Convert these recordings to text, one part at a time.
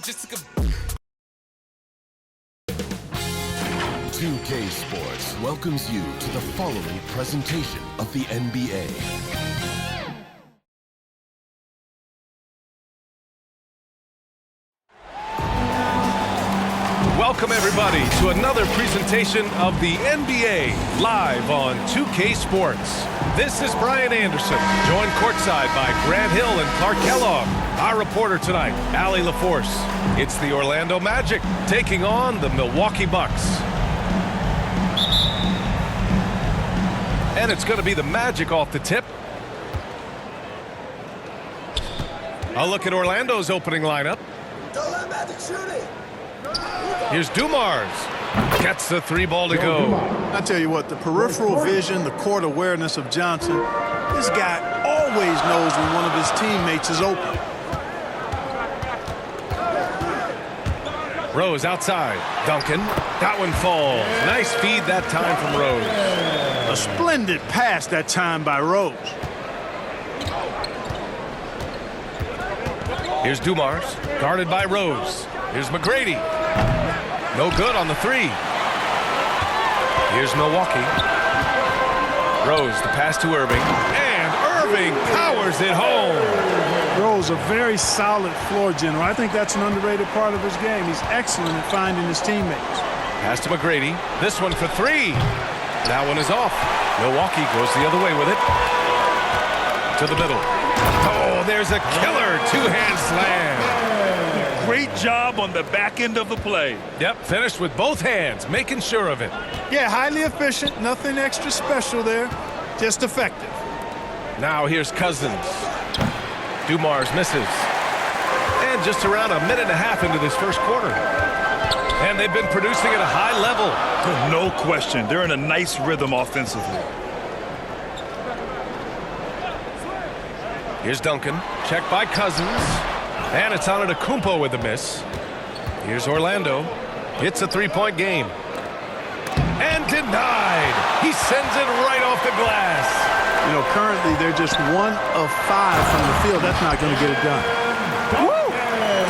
just took a 2K Sports welcomes you to the following presentation of the NBA. Welcome everybody to another presentation of the NBA live on 2K Sports. This is Brian Anderson, joined courtside by Grant Hill and Clark Kellogg. Our reporter tonight, Allie LaForce. It's the Orlando Magic taking on the Milwaukee Bucks. And it's going to be the Magic off the tip. A look at Orlando's opening lineup. Don't let Magic shoot it. Here's Dumars. Gets the three ball to go. I tell you what, the peripheral vision, the court awareness of Johnson, this guy always knows when one of his teammates is open. Rose outside. Duncan. That one falls. Nice feed that time from Rose. A splendid pass that time by Rose. Here's Dumars. Guarded by Rose. Here's McGrady. No good on the three. Here's Milwaukee. Rose, the pass to Irving. And Irving powers it home. Rose, a very solid floor general. I think that's an underrated part of his game. He's excellent at finding his teammates. Pass to McGrady. This one for three. That one is off. Milwaukee goes the other way with it. To the middle. Oh, there's a killer two-hand slam. Great job on the back end of the play. Yep, finished with both hands, making sure of it. Yeah, highly efficient. Nothing extra special there. Just effective. Now here's Cousins. Dumars misses. And just around a minute and a half into this first quarter. And they've been producing at a high level. No question. They're in a nice rhythm offensively. Here's Duncan. Checked by Cousins. And it's Antetokounmpo with the miss. Here's Orlando. It's a three-point game. And denied. He sends it right off the glass. You know, currently they're just 1 of 5 from the field. That's not going to get it done. Woo!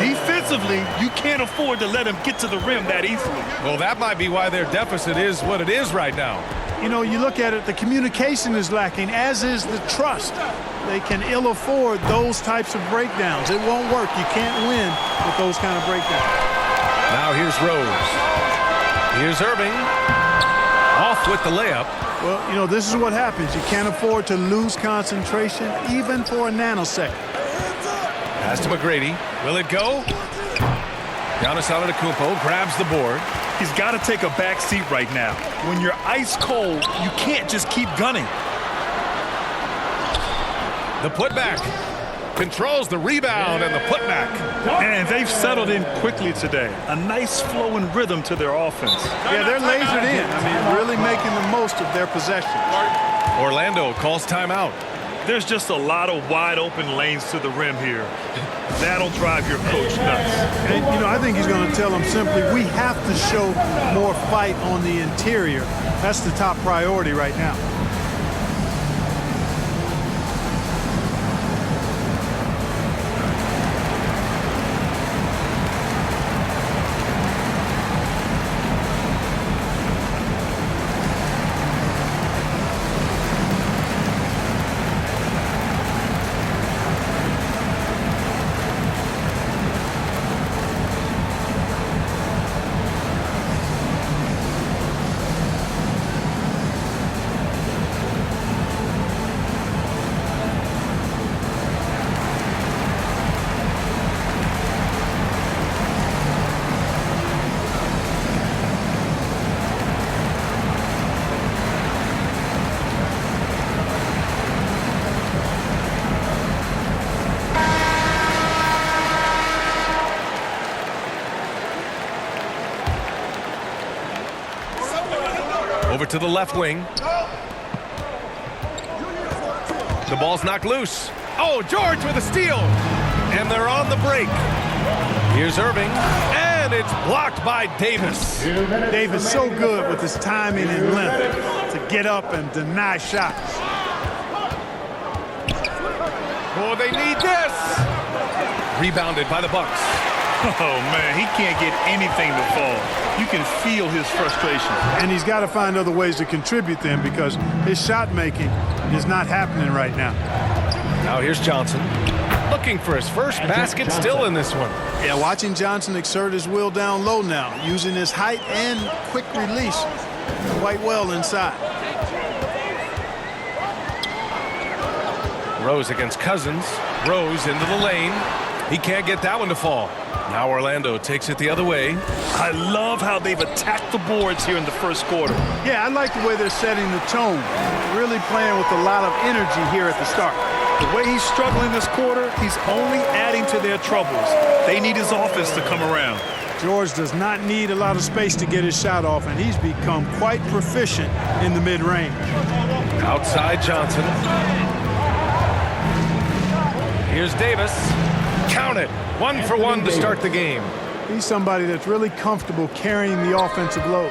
Defensively, you can't afford to let him get to the rim that easily. Well, that might be why their deficit is what it is right now. You know, you look at it, the communication is lacking, as is the trust. They can ill afford those types of breakdowns. It won't work. You can't win with those kind of breakdowns. Now here's Rose. Here's Irving. Off with the layup. Well, you know, this is what happens. You can't afford to lose concentration even for a nanosecond. Pass to McGrady. Will it go? Giannis Antetokounmpo grabs the board. He's got to take a back seat right now. When you're ice cold, you can't just keep gunning. The putback. Controls the rebound and the putback. And they've settled in quickly today. A nice flow and rhythm to their offense. Yeah, they're lasered in. I mean, really making the most of their possession. Orlando calls timeout. There's just a lot of wide open lanes to the rim here. That'll drive your coach nuts. And, you know, I think he's going to tell them simply, we have to show more fight on the interior. That's the top priority right now. Over to the left wing. The ball's knocked loose. Oh, George with a steal. And they're on the break. Here's Irving. And it's blocked by Davis. Davis so good with his timing and length to get up and deny shots. Oh, they need this. Rebounded by the Bucks. Oh, man, he can't get anything to fall. You can feel his frustration. And he's got to find other ways to contribute then because his shot making is not happening right now. Now here's Johnson. Looking for his first basket, still in this one. Yeah, watching Johnson exert his will down low now, using his height and quick release quite well inside. Rose against Cousins. Rose into the lane. He can't get that one to fall. Now Orlando takes it the other way. I love how they've attacked the boards here in the first quarter. Yeah, I like the way they're setting the tone. Really playing with a lot of energy here at the start. The way he's struggling this quarter, he's only adding to their troubles. They need his offense to come around. George does not need a lot of space to get his shot off, and he's become quite proficient in the mid-range. Outside Johnson. Here's Davis. Count it. 1 for 1 to start the game. He's somebody that's really comfortable carrying the offensive load.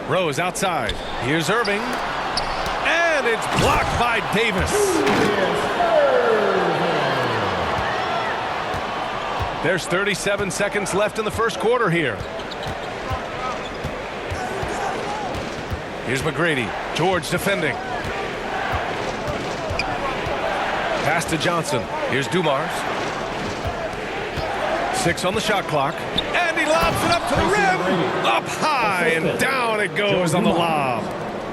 Rose outside. Here's Irving. And it's blocked by Davis. There's 37 seconds left in the first quarter here. Here's McGrady. George defending. Pass to Johnson. Here's Dumars. 6 on the shot clock. And he lobs it up to the rim. Up high and down it goes on the lob.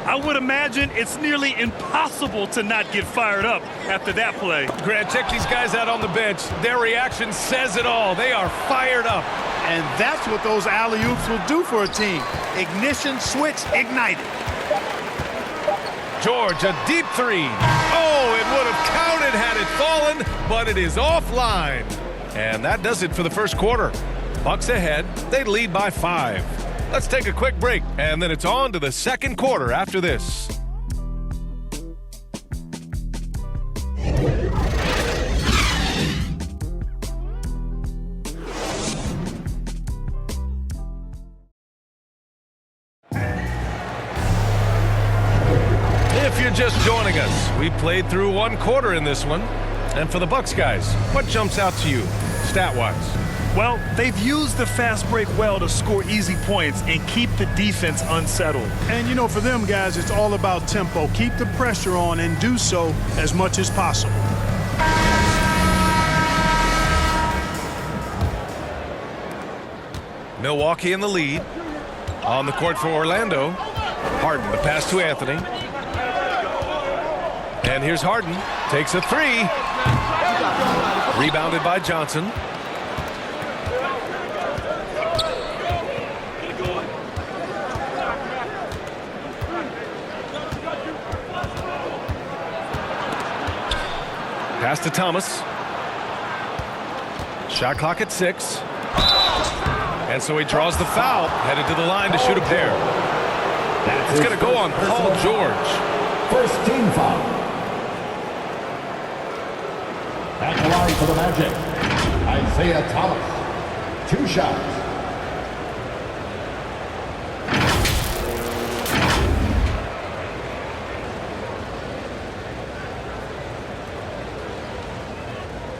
I would imagine it's nearly impossible to not get fired up after that play. Grant, check these guys out on the bench. Their reaction says it all. They are fired up. And that's what those alley-oops will do for a team. Ignition, switch, ignited. George, a deep 3. Oh, it would have counted had it fallen, but it is offline. And that does it for the first quarter. Bucks ahead. They lead by 5. Let's take a quick break, and then it's on to the second quarter after this. If you're just joining us, we played through 1 quarter in this one. And for the Bucks guys, what jumps out to you, stat-wise? Well, they've used the fast break well to score easy points and keep the defense unsettled. And, you know, for them guys, it's all about tempo. Keep the pressure on and do so as much as possible. Milwaukee in the lead. On the court for Orlando. Harden, the pass to Anthony. And here's Harden. Takes a 3. Rebounded by Johnson. Pass to Thomas. Shot clock at 6. And so he draws the foul, headed to the line to shoot a pair. It's going to go on Paul George. First team foul. At the line for the Magic, Isaiah Thomas. 2 shots.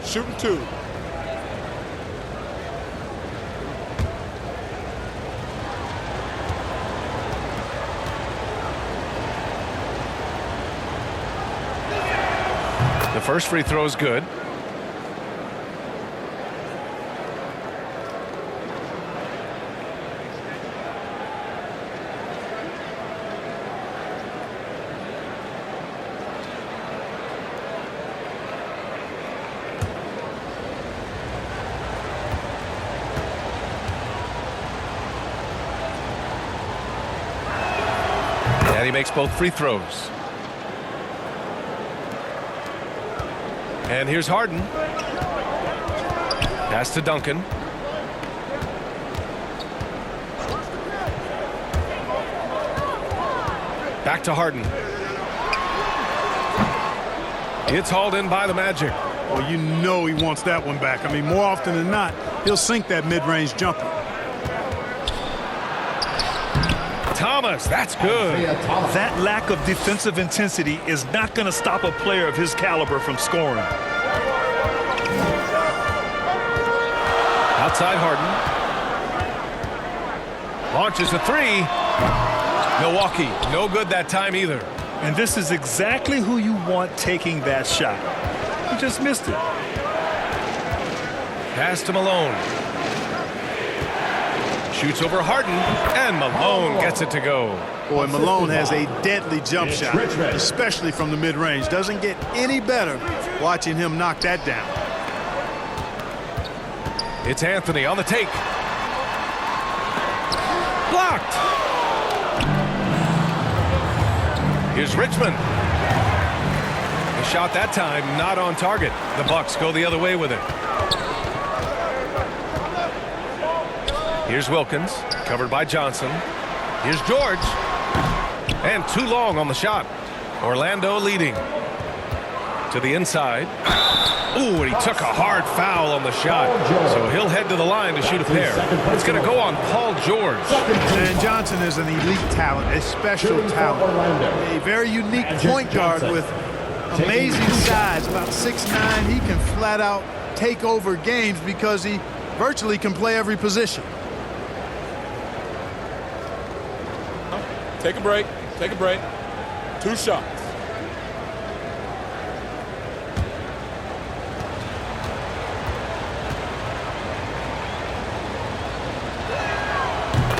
Shooting 2. The first free throw is good. And he makes both free throws. And here's Harden. Pass to Duncan. Back to Harden. It's hauled in by the Magic. Well, you know he wants that one back. I mean, more often than not, he'll sink that mid-range jumper. Thomas, that's good. That lack of defensive intensity is not going to stop a player of his caliber from scoring. Outside Harden. Launches a three. Milwaukee, no good that time either. And this is exactly who you want taking that shot. He just missed it. Pass to Malone. Shoots over Harden, and Malone gets it to go. Boy, Malone has a deadly jump shot, especially from the mid-range. Doesn't get any better watching him knock that down. It's Anthony on the take. Blocked. Here's Richmond. The shot that time not on target. The Bucks go the other way with it. Here's Wilkins, covered by Johnson. Here's George. And too long on the shot. Orlando leading. To the inside. Ooh, and he took a hard foul on the shot. So he'll head to the line to shoot a pair. It's going to go on Paul George. And Johnson is an elite talent, a special talent. A very unique point guard with amazing size, about 6'9". He can flat out take over games because he virtually can play every position. Take a break. Take a break. 2 shots.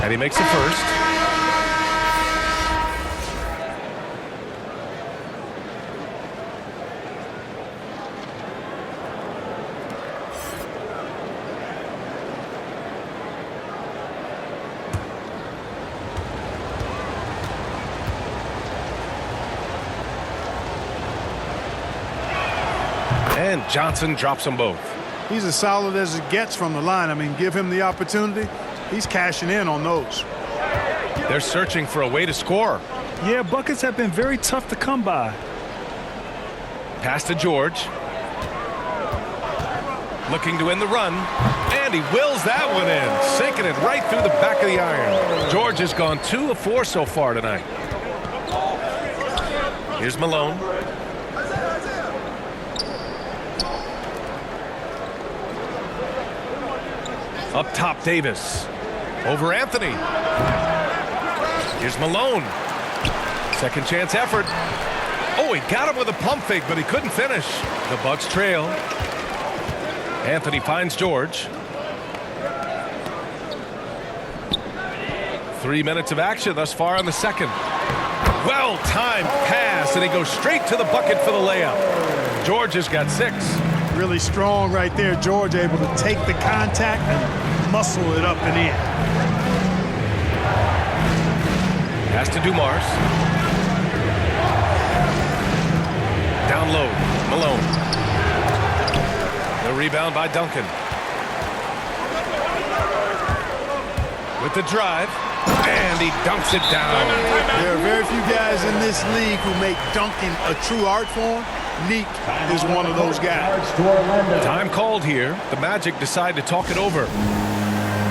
And he makes the first. And Johnson drops them both. He's as solid as it gets from the line. I mean, give him the opportunity. He's cashing in on those. They're searching for a way to score. Yeah, buckets have been very tough to come by. Pass to George. Looking to end the run. And he wills that one in. Sinking it right through the back of the iron. George has gone 2 of 4 so far tonight. Here's Malone. Up top, Davis. Over Anthony. Here's Malone. Second chance effort. Oh, he got him with a pump fake, but he couldn't finish. The Bucks trail. Anthony finds George. 3 minutes of action thus far on the second. Well-timed pass, and he goes straight to the bucket for the layup. George has got 6. Really strong right there. George able to take the contact and muscle it up and in. Pass to Dumars. Down low, Malone. The rebound by Duncan. With the drive, and he dunks it down. There are very few guys in this league who make dunking a true art form. Neek is one of those guys. Time called here. The Magic decide to talk it over.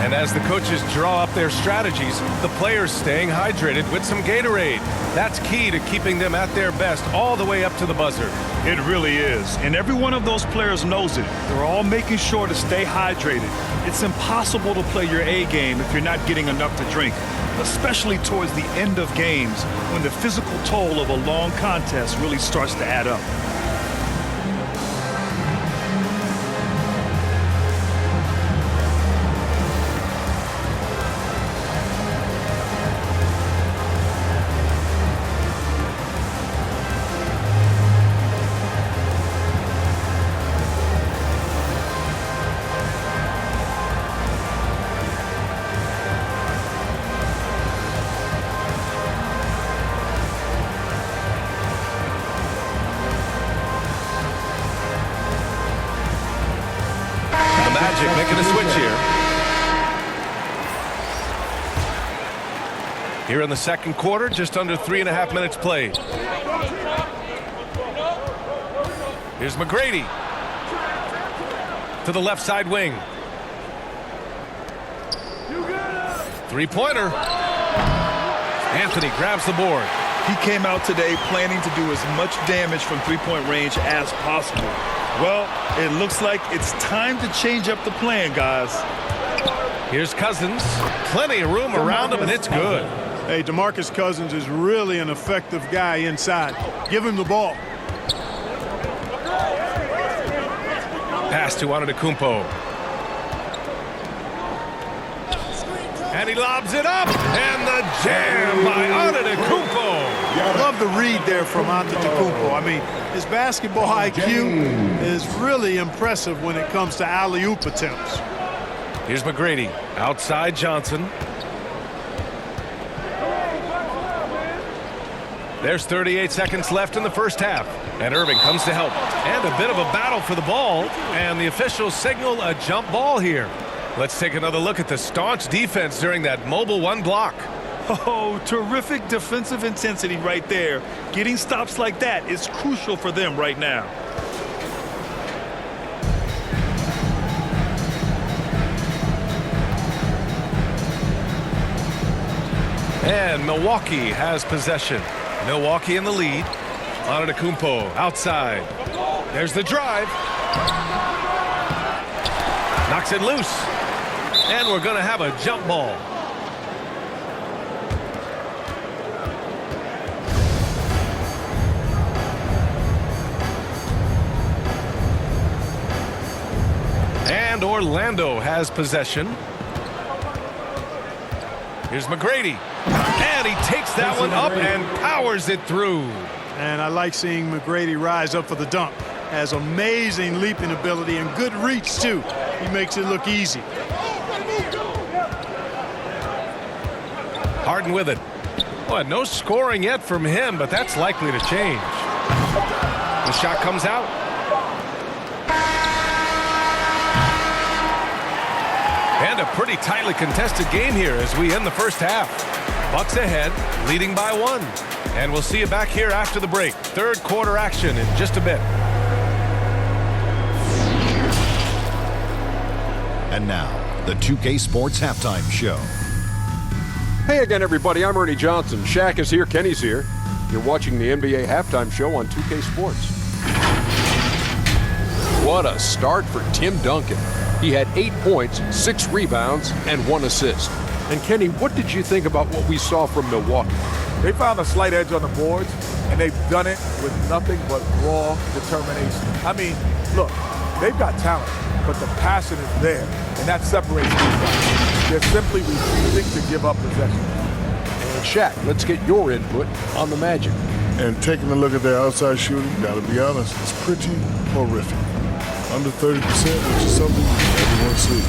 And as the coaches draw up their strategies, the players staying hydrated with some Gatorade. That's key to keeping them at their best all the way up to the buzzer. It really is. And every one of those players knows it. They're all making sure to stay hydrated. It's impossible to play your A game if you're not getting enough to drink, especially towards the end of games when the physical toll of a long contest really starts to add up. Magic making a switch here. Here in the second quarter, just under 3.5 minutes played. Here's McGrady. To the left side wing. Three-pointer. Anthony grabs the board. He came out today planning to do as much damage from three-point range as possible. Well, it looks like it's time to change up the plan, guys. Here's Cousins. Plenty of room around him, and it's good. Hey, DeMarcus Cousins is really an effective guy inside. Give him the ball. Pass to Antetokounmpo. And he lobs it up. And the jam by Antetokounmpo. Love the read there from Antetokounmpo. I mean, his basketball IQ is really impressive when it comes to alley-oop attempts. Here's McGrady. Outside Johnson. There's 38 seconds left in the first half. And Irving comes to help. And a bit of a battle for the ball. And the officials signal a jump ball here. Let's take another look at the staunch defense during that mobile one block. Oh, terrific defensive intensity right there. Getting stops like that is crucial for them right now. And Milwaukee has possession. Milwaukee in the lead. Antetokounmpo outside. There's the drive. Knocks it loose. And we're going to have a jump ball. And Orlando has possession. Here's McGrady. And he takes that one up and powers it through. And I like seeing McGrady rise up for the dunk. Has amazing leaping ability and good reach, too. He makes it look easy. Harden with it. Well, no scoring yet from him, but that's likely to change. The shot comes out. And a pretty tightly contested game here as we end the first half. Bucks ahead, leading by 1. And we'll see you back here after the break. Third quarter action in just a bit. And now, the 2K Sports Halftime Show. Hey again, everybody. I'm Ernie Johnson. Shaq is here. Kenny's here. You're watching the NBA Halftime Show on 2K Sports. What a start for Tim Duncan. He had 8 points, 6 rebounds, and 1 assist. And Kenny, what did you think about what we saw from Milwaukee? They found a slight edge on the boards, and they've done it with nothing but raw determination. I mean, look, they've got talent, but the passion is there, and that separates these guys. They're simply refusing to give up possession. And Shaq, let's get your input on the Magic. And taking a look at their outside shooting, gotta be honest, it's pretty horrific. Under 30%, which is something everyone sees.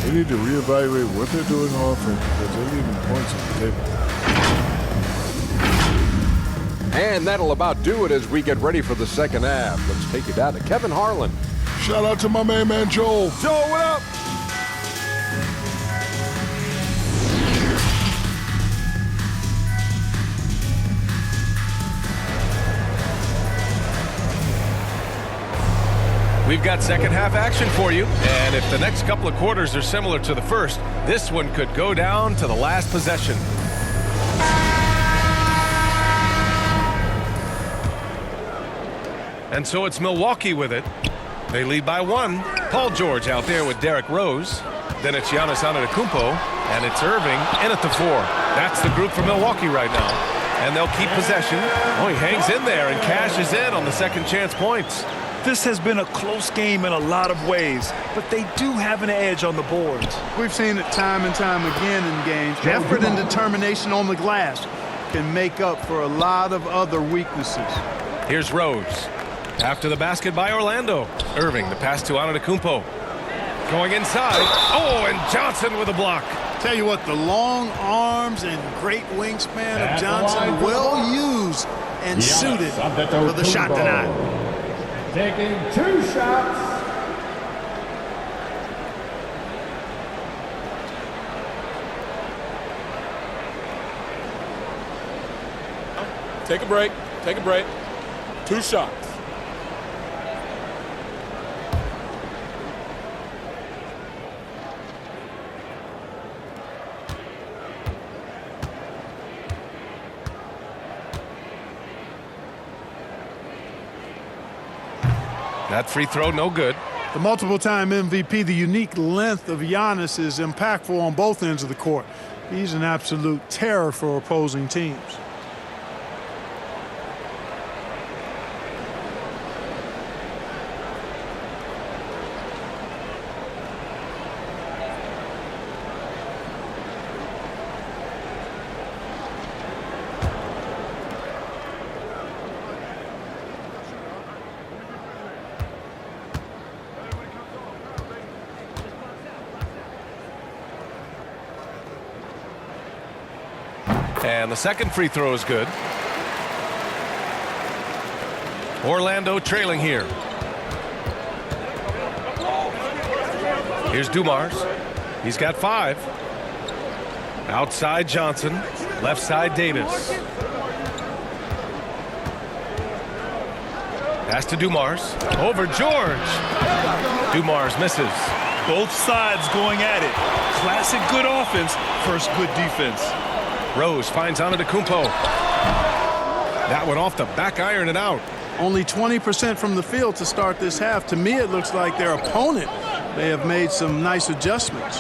They need to reevaluate what they're doing on offense because they're leaving points on the table. And that'll about do it as we get ready for the second half. Let's take it down to Kevin Harlan. Shout out to my main man, Joel. Joel, what up? We've got second half action for you. And if the next couple of quarters are similar to the first, this one could go down to the last possession. And so it's Milwaukee with it. They lead by 1. Paul George out there with Derrick Rose. Then it's Giannis Antetokounmpo. And it's Irving in at the 4. That's the group for Milwaukee right now. And they'll keep possession. Oh, he hangs in there and cashes in on the second chance points. This has been a close game in a lot of ways, but they do have an edge on the boards. We've seen it time and time again in games. Effort and determination on the glass can make up for a lot of other weaknesses. Here's Rose. After the basket by Orlando. Irving, the pass to Antetokounmpo. Going inside. Oh, and Johnson with a block. Tell you what, the long arms and great wingspan of Johnson, well used and suited for the shot tonight. Taking 2 shots. Take a break. Take a break. 2 shots. That free throw, no good. The multiple-time MVP, the unique length of Giannis is impactful on both ends of the court. He's an absolute terror for opposing teams. And the second free throw is good. Orlando trailing here. Here's Dumars. He's got 5. Outside Johnson. Left side Davis. Pass to Dumars. Over George. Dumars misses. Both sides going at it. Classic good offense, first good defense. Rose finds Antetokounmpo. That one off the back iron and out. Only 20% from the field to start this half. To me, it looks like their opponent may have made some nice adjustments.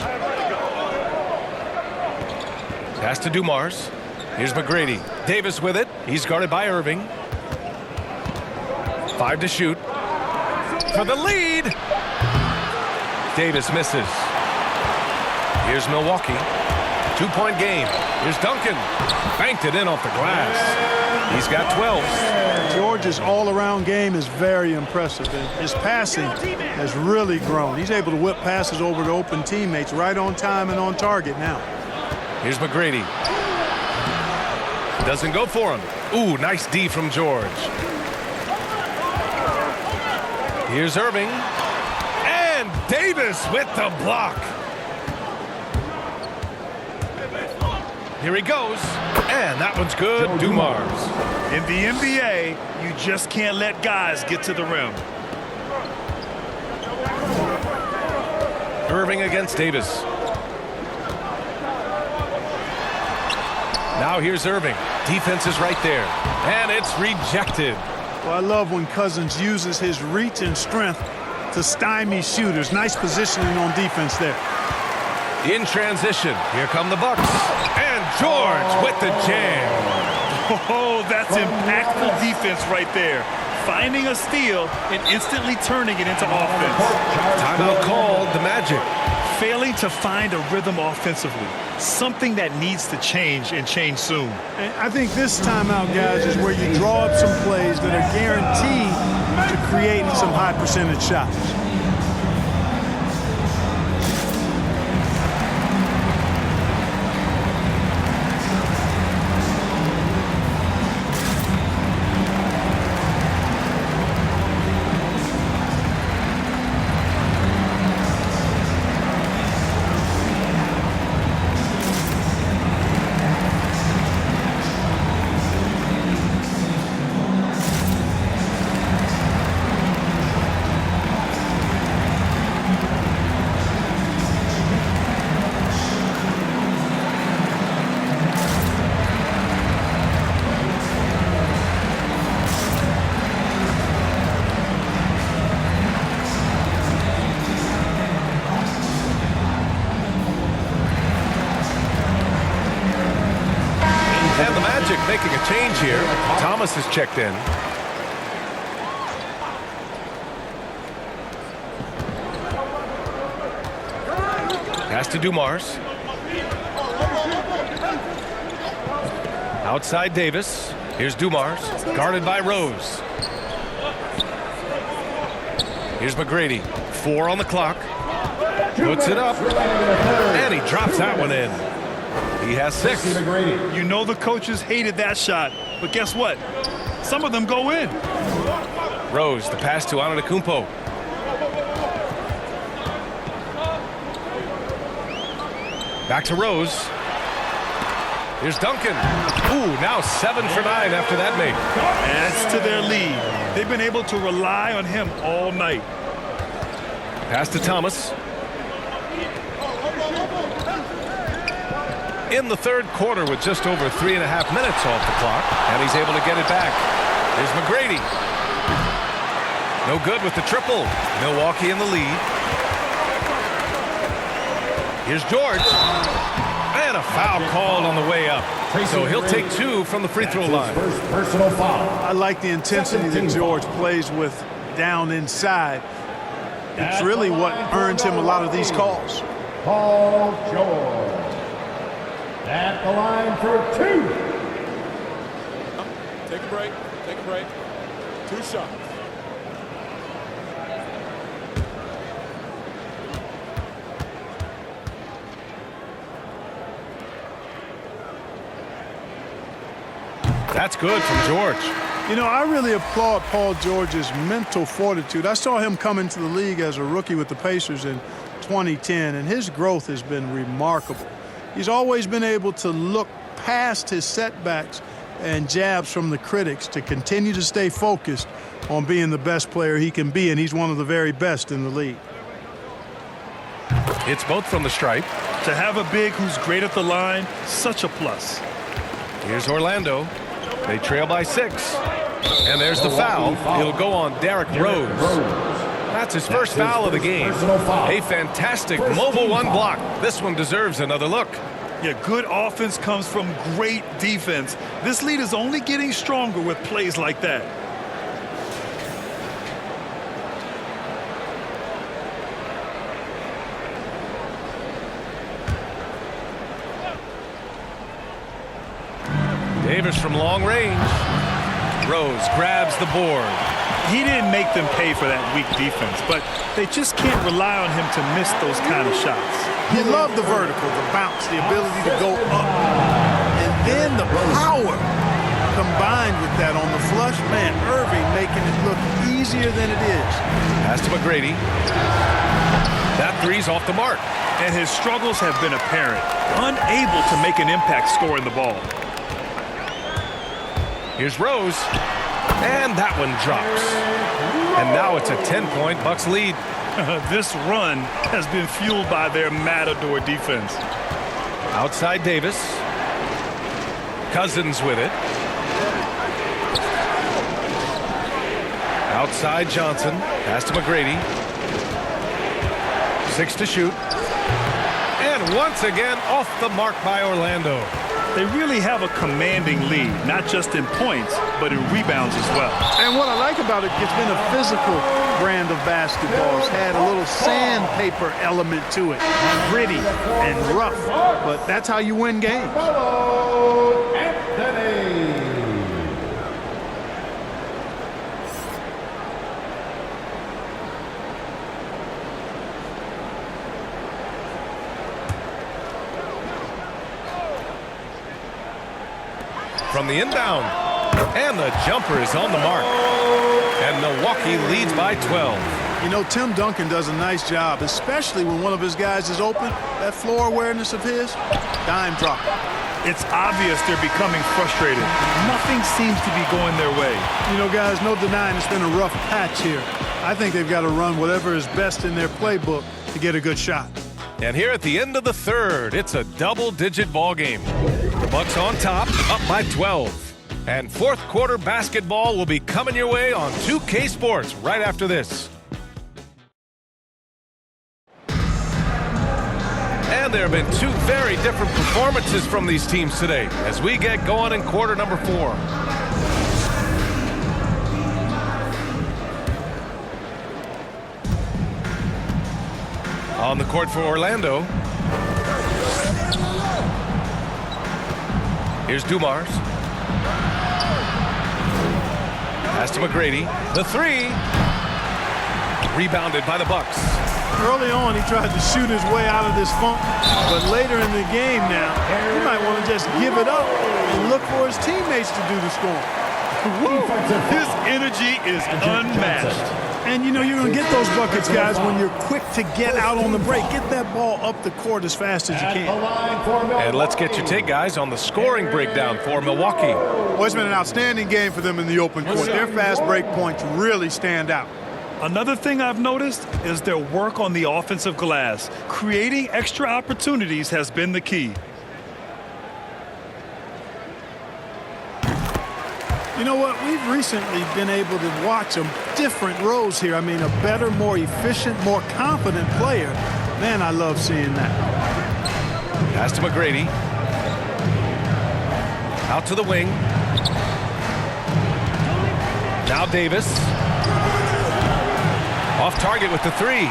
Pass to Dumars. Here's McGrady. Davis with it. He's guarded by Irving. 5 to shoot. For the lead. Davis misses. Here's Milwaukee. 2-point game. Here's Duncan. Banked it in off the glass. He's got 12. George's all-around game is very impressive. And his passing has really grown. He's able to whip passes over to open teammates right on time and on target now. Here's McGrady. Doesn't go for him. Ooh, nice D from George. Here's Irving. And Davis with the block. Here he goes. And that one's good. Dumars. In the NBA, you just can't let guys get to the rim. Irving against Davis. Now here's Irving. Defense is right there. And it's rejected. Well, I love when Cousins uses his reach and strength to stymie shooters. Nice positioning on defense there. In transition, here come the Bucks. And George with the jam. Oh, that's impactful defense right there. Finding a steal and instantly turning it into offense. Timeout called the Magic. Failing to find a rhythm offensively. Something that needs to change and change soon. And I think this timeout, guys, is where you draw up some plays that are guaranteed to create some high percentage shots. And the Magic making a change here. Thomas is checked in. Pass to Dumars. Outside Davis. Here's Dumars. Guarded by Rose. Here's McGrady. 4 on the clock. Puts it up. And he drops that one in. He has 6. You know the coaches hated that shot, but guess what? Some of them go in. Rose, the pass to Antetokounmpo. Back to Rose. Here's Duncan. Ooh, now 7 for 9 after that make. Adds to their lead. They've been able to rely on him all night. Pass to Thomas. In the third quarter with just over 3.5 minutes off the clock, and he's able to get it back. Here's McGrady. No good with the triple. Milwaukee in the lead. Here's George. And a foul called on the way up. So he'll take 2 from the free throw line. First personal foul. I like the intensity that George plays with down inside. It's really what earns him a lot of these calls. Paul George. At the line for 2. Take a break. Take a break. 2 shots. That's good from George. You know, I really applaud Paul George's mental fortitude. I saw him come into the league as a rookie with the Pacers in 2010, and his growth has been remarkable. He's always been able to look past his setbacks and jabs from the critics to continue to stay focused on being the best player he can be, and he's one of the very best in the league. It's both from the stripe. To have a big who's great at the line, such a plus. Here's Orlando. They trail by 6. And there's the foul. It'll go on Derrick Rose. That's his first foul of the game. A fantastic mobile 1 block. This one deserves another look. Yeah, good offense comes from great defense. This lead is only getting stronger with plays like that. Davis from long range. Rose grabs the board. He didn't make them pay for that weak defense, but they just can't rely on him to miss those kind of shots. You love the vertical, the bounce, the ability to go up. And then the power combined with that on the flush. Man, Irving making it look easier than it is. Pass to McGrady. That 3's off the mark. And his struggles have been apparent. Unable to make an impact scoring the ball. Here's Rose. And that one drops. And now it's a 10-point Bucks lead. This run has been fueled by their matador defense. Outside Davis. Cousins with it. Outside Johnson. Pass to McGrady. 6 to shoot. And once again off the mark by Orlando. They really have a commanding lead, not just in points, but in rebounds as well. And what I like about it, it's been a physical brand of basketball. It's had a little sandpaper element to it, gritty and rough, but that's how you win games. Hello, Anthony. From the inbound. And the jumper is on the mark. And Milwaukee leads by 12. You know, Tim Duncan does a nice job, especially when one of his guys is open. That floor awareness of his, dime drop. It's obvious they're becoming frustrated. Nothing seems to be going their way. You know, guys, no denying it's been a rough patch here. I think they've got to run whatever is best in their playbook to get a good shot. And here at the end of the third, it's a double-digit ball game. The Bucks on top, up by 12. And fourth quarter basketball will be coming your way on 2K Sports right after this. And there have been 2 very different performances from these teams today as we get going in quarter number 4. On the court for Orlando. Here's Dumars. Pass to McGrady. The 3. Rebounded by the Bucks. Early on, he tried to shoot his way out of this funk, but later in the game now, he might want to just give it up and look for his teammates to do the scoring. His energy is unmatched. And, you know, you're going to get those buckets, guys, when you're quick to get out on the break. Get that ball up the court as fast as you can. And let's get your take, guys, on the scoring breakdown for Milwaukee. Well, it's been an outstanding game for them in the open court. Their fast break points really stand out. Another thing I've noticed is their work on the offensive glass. Creating extra opportunities has been the key. You know what? We've recently been able to watch different roles here. I mean, a better, more efficient, more confident player. Man, I love seeing that. Pass to McGrady. Out to the wing. Now Davis. Off target with the 3.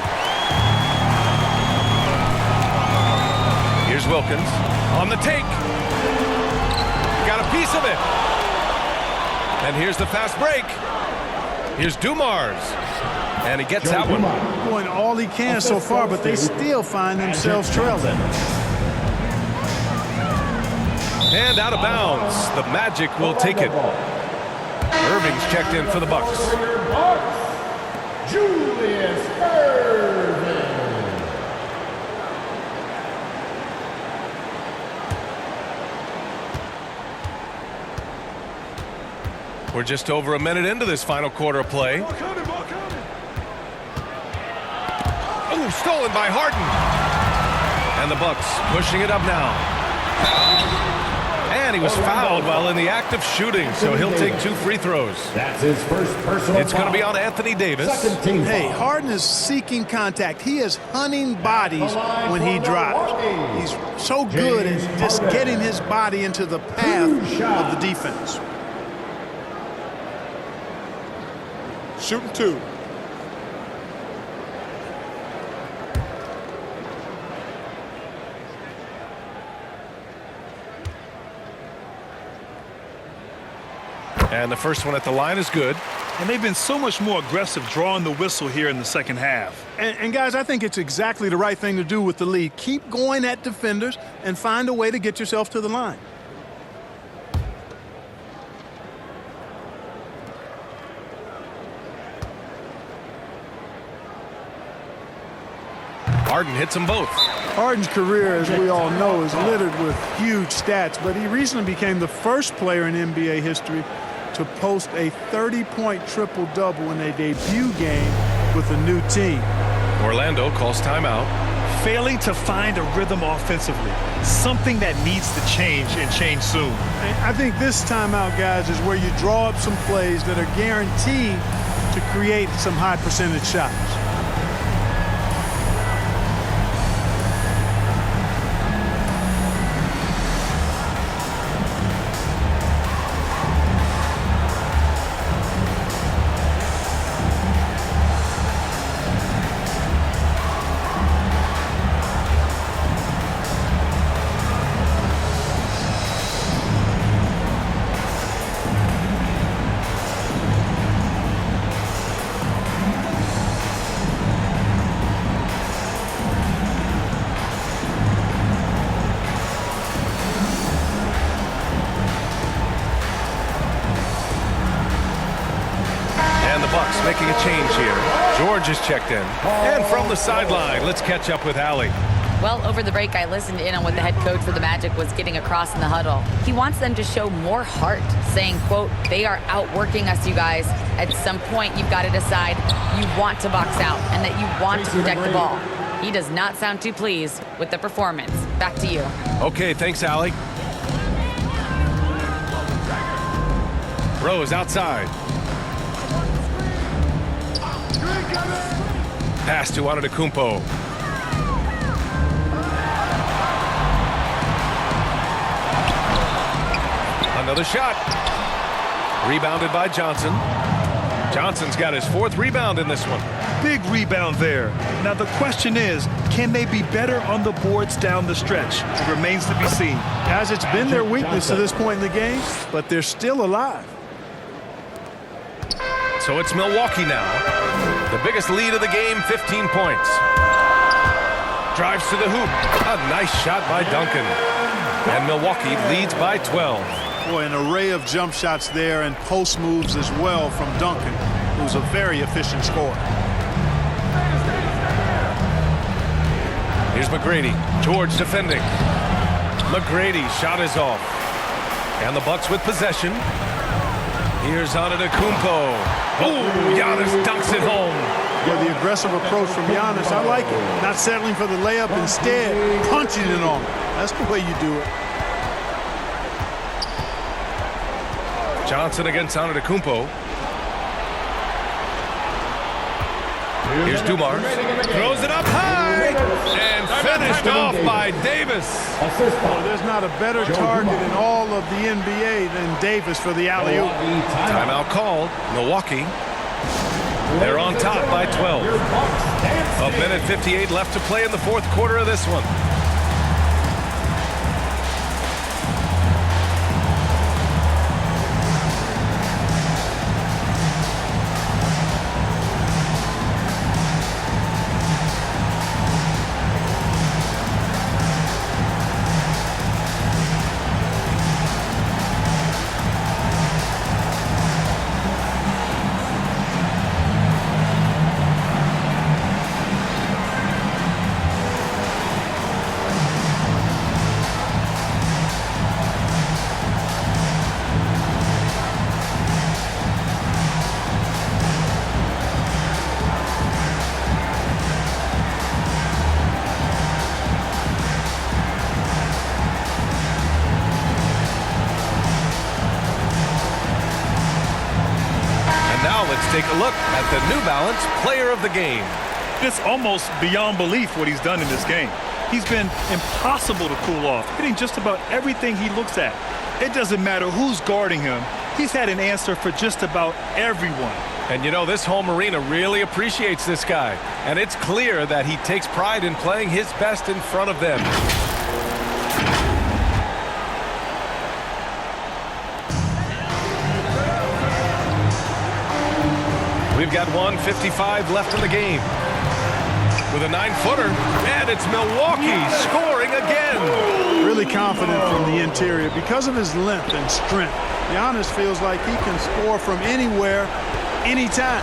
Here's Wilkins on the take. Got a piece of it. And here's the fast break. Here's Dumars. And he gets that one. Doing all he can so far, but they still find themselves trailing. And out of bounds. The Magic will take it. Irving's checked in for the Bucks. Julius Irving. We're just over a minute into this final quarter of play. Oh, stolen by Harden. And the Bucks pushing it up now. And he was fouled while in the act of shooting, so he'll take 2 free throws. That's his first personal It's going to be on Anthony Davis. Hey, Harden is seeking contact. He is hunting bodies when he drives. He's so good at just getting his body into the path of the defense. Shooting 2. And the first one at the line is good. And they've been so much more aggressive drawing the whistle here in the second half. And guys, I think it's exactly the right thing to do with the lead. Keep going at defenders and find a way to get yourself to the line. Harden hits them both. Harden's career, as we all know, is littered with huge stats, but he recently became the first player in NBA history to post a 30-point triple-double in a debut game with a new team. Orlando calls timeout. Failing to find a rhythm offensively, something that needs to change and change soon. And I think this timeout, guys, is where you draw up some plays that are guaranteed to create some high-percentage shots. Making a change here. George is checked in. And from the sideline, let's catch up with Allie. Well, over the break, I listened in on what the head coach for the Magic was getting across in the huddle. He wants them to show more heart, saying, quote, they are outworking us, you guys. At some point, you've got to decide you want to box out and that you want to protect the ball. He does not sound too pleased with the performance. Back to you. Okay, thanks, Allie. Rose outside. Pass to Antetokounmpo. Another shot. Rebounded by Johnson. Johnson's got his 4th rebound in this one. Big rebound there. Now the question is, can they be better on the boards down the stretch? It remains to be seen. Guys, it's been their weakness to this point in the game, but they're still alive. So it's Milwaukee now. The biggest lead of the game, 15 points. Drives to the hoop. A nice shot by Duncan. And Milwaukee leads by 12. Boy, an array of jump shots there and post moves as well from Duncan, who's a very efficient scorer. Here's McGrady. George defending. McGrady shot is off. And the Bucks with possession. Here's Antetokounmpo. Oh, Giannis dunks it home. Yeah, the aggressive approach from Giannis, I like it. Not settling for the layup, instead punching it on. That's the way you do it. Johnson against Antetokounmpo. Here's Dumars. Throws it up high and finished off by Davis. Well, there's not a better target in all of the NBA than Davis for the alley-oop. Timeout called. Milwaukee. They're on top by 12. A minute 58 left to play in the fourth quarter of this one. Take a look at the New Balance Player of the Game. It's almost beyond belief what he's done in this game. He's been impossible to cool off, hitting just about everything he looks at. It doesn't matter who's guarding him. He's had an answer for just about everyone. And you know, this home arena really appreciates this guy. And it's clear that he takes pride in playing his best in front of them. We've got 1:55 left in the game. With a 9-footer, and it's Milwaukee scoring again. Really confident from the interior because of his length and strength. Giannis feels like he can score from anywhere, anytime.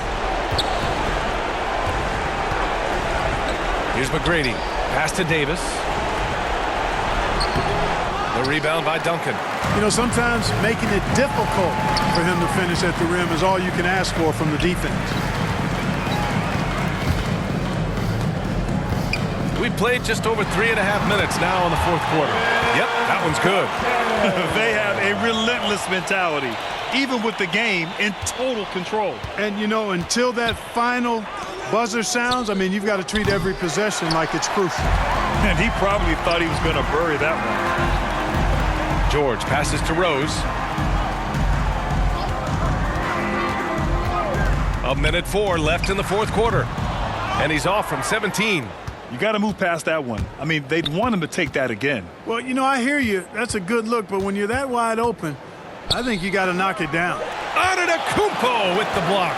Here's McGrady. Pass to Davis. The rebound by Duncan. You know, sometimes making it difficult for him to finish at the rim is all you can ask for from the defense. We've played just over 3.5 minutes now in the fourth quarter. Yep, that one's good. They have a relentless mentality, even with the game in total control. And, you know, until that final buzzer sounds, I mean, you've got to treat every possession like it's crucial. And he probably thought he was going to bury that one. George passes to Rose. 1:04 left in the fourth quarter. And he's off from 17. You got to move past that one. I mean, they'd want him to take that again. Well, you know, I hear you. That's a good look. But when you're that wide open, I think you got to knock it down. Antetokounmpo with the block.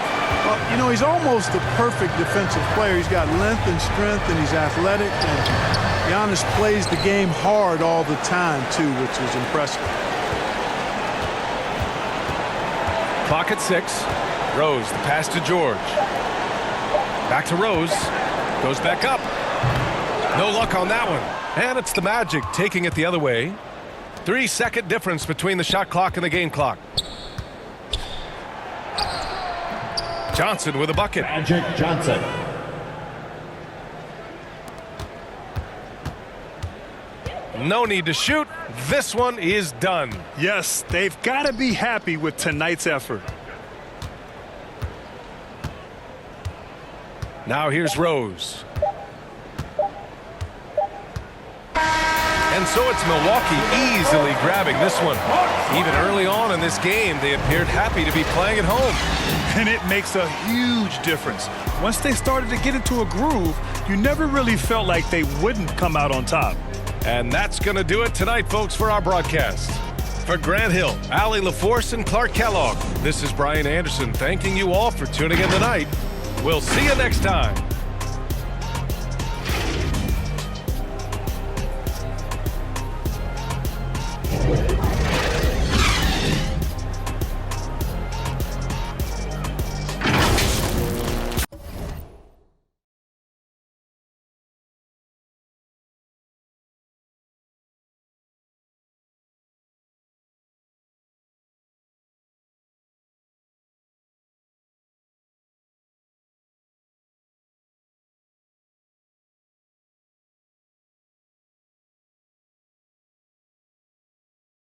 Well, you know, he's almost the perfect defensive player. He's got length and strength, and he's athletic. And Giannis plays the game hard all the time, too, which is impressive. Clock at 6. Rose, the pass to George. Back to Rose. Goes back up. No luck on that one. And it's the Magic taking it the other way. 3-second difference between the shot clock and the game clock. Johnson with a bucket. Magic Johnson. No need to shoot. This one is done. Yes, they've got to be happy with tonight's effort. Now here's Rose. And so it's Milwaukee easily grabbing this one. Even early on in this game, they appeared happy to be playing at home. And it makes a huge difference. Once they started to get into a groove, you never really felt like they wouldn't come out on top. And that's going to do it tonight, folks, for our broadcast. For Grant Hill, Allie LaForce, and Clark Kellogg, this is Brian Anderson thanking you all for tuning in tonight. We'll see you next time.